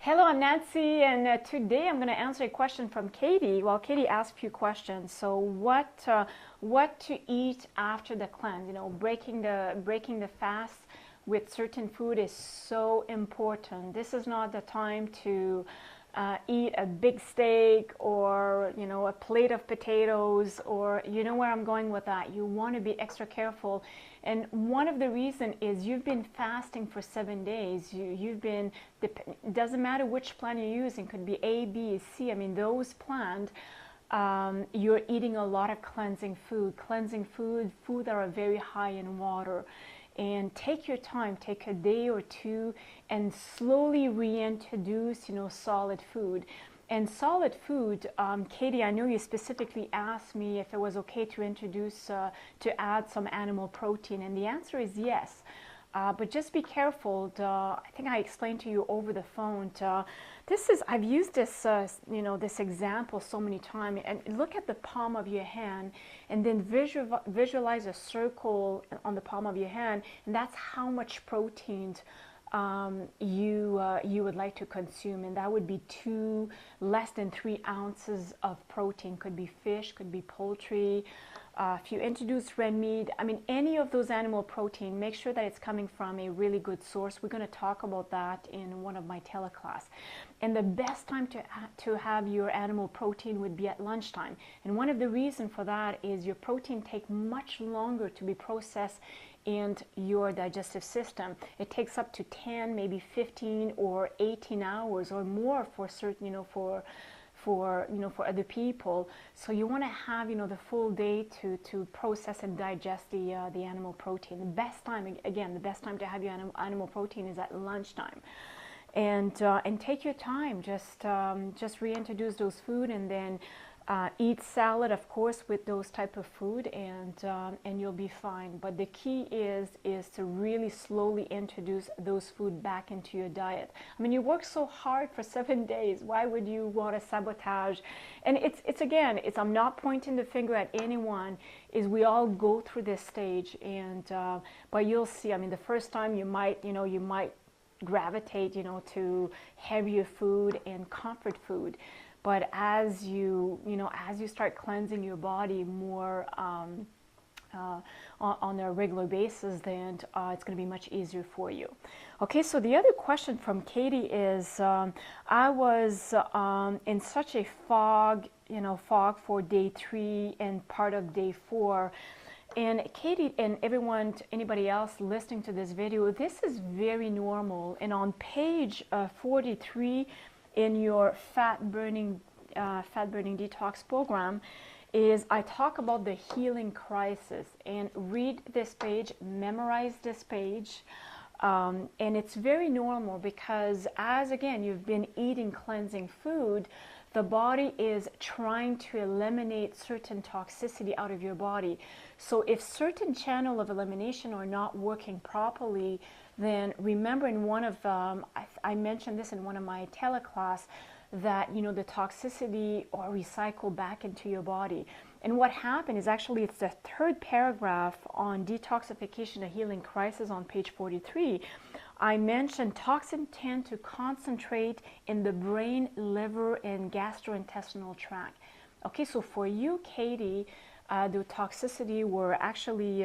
Hello, I'm Nancy, and today I'm going to answer a question from Katie. Well, Katie asked a few questions. So, what to eat after the cleanse? You know, breaking the fast with certain food is so important. This is not the time to eat a big steak or a plate of potatoes, or where I'm going with that. You want to be extra careful, and one of the reason is you've been fasting for 7 days. You've been, it doesn't matter which plan you're using, could be A, B, C. I mean, those planned, you're eating a lot of cleansing food that are very high in water. And take your time, take a day or two, and slowly reintroduce, solid food. And solid food, Katie, I know you specifically asked me if it was okay to to add some animal protein, and the answer is yes. But just be careful. I think I explained to you over the phone. I've used this, this example so many times. And look at the palm of your hand, and then visualize a circle on the palm of your hand, and that's how much protein you would like to consume, and that would be less than 3 ounces of protein. Could be fish, could be poultry. If you introduce red meat, I mean, any of those animal protein, make sure that it's coming from a really good source. We're going to talk about that in one of my teleclass. And the best time to have your animal protein would be at lunchtime. And one of the reasons for that is your protein takes much longer to be processed in your digestive system. It takes up to 10, maybe 15 or 18 hours or more for certain, for other people. So you want to have the full day to process and digest the animal protein. The best time, again, the best time to have your animal protein is at lunchtime. And take your time. Just reintroduce those food, and then eat salad, of course, with those type of food, and you'll be fine. But the key is to really slowly introduce those food back into your diet. I mean, you work so hard for 7 days. Why would you want to sabotage? And it's I'm not pointing the finger at anyone. Is we all go through this stage, and but you'll see. I mean, the first time you might gravitate to heavier food and comfort food. But as you start cleansing your body more on a regular basis, then it's going to be much easier for you. Okay, so the other question from Katie is, I was in such a fog for day 3 and part of day 4. And Katie and anybody else listening to this video, this is very normal. And on page 43 in your fat burning detox program is I talk about the healing crisis. And read this page, memorize this page. And it's very normal because again, you've been eating cleansing food, the body is trying to eliminate certain toxicity out of your body. So if certain channel of elimination are not working properly, then remember in one of I mentioned this in one of my teleclass, that the toxicity or recycle back into your body. And what happened is actually it's the 3rd paragraph on detoxification, a healing crisis on page 43. I mentioned toxins tend to concentrate in the brain, liver, and gastrointestinal tract. Okay, so for you, Katie, the toxicity were actually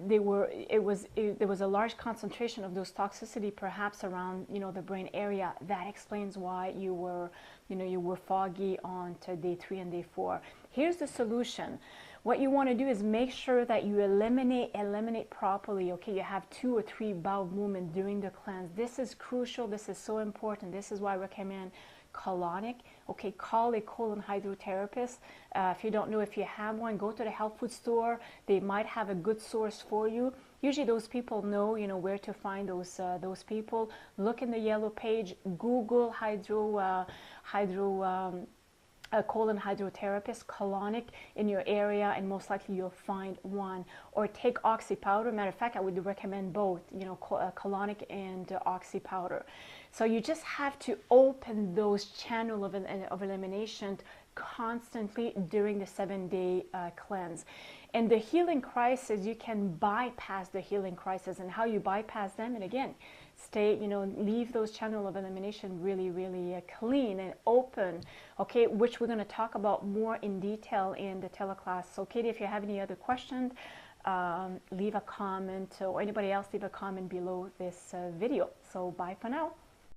there was a large concentration of those toxicity perhaps around the brain area. That explains why you were foggy on to day 3 and day 4. Here's the solution. What you want to do is make sure that you eliminate properly. Okay, you have 2 or 3 bowel movements during the cleanse. This is crucial. This is so important. This is why I recommend colonic. Okay, call a colon hydrotherapist. If you don't know if you have one, go to the health food store. They might have a good source for you. Usually those people know where to find those people. Look in the yellow page, Google a colon hydrotherapist, colonic, in your area, and most likely you'll find one. Or take oxy powder. Matter of fact, I would recommend both, colonic and oxy powder. So you just have to open those channels of elimination constantly during the 7-day cleanse. And the healing crisis, you can bypass the healing crisis, and how you bypass them. And again, stay, leave those channel of elimination really, really clean and open, okay, which we're going to talk about more in detail in the teleclass. So Katie, if you have any other questions, leave a comment, or anybody else leave a comment below this video. So bye for now.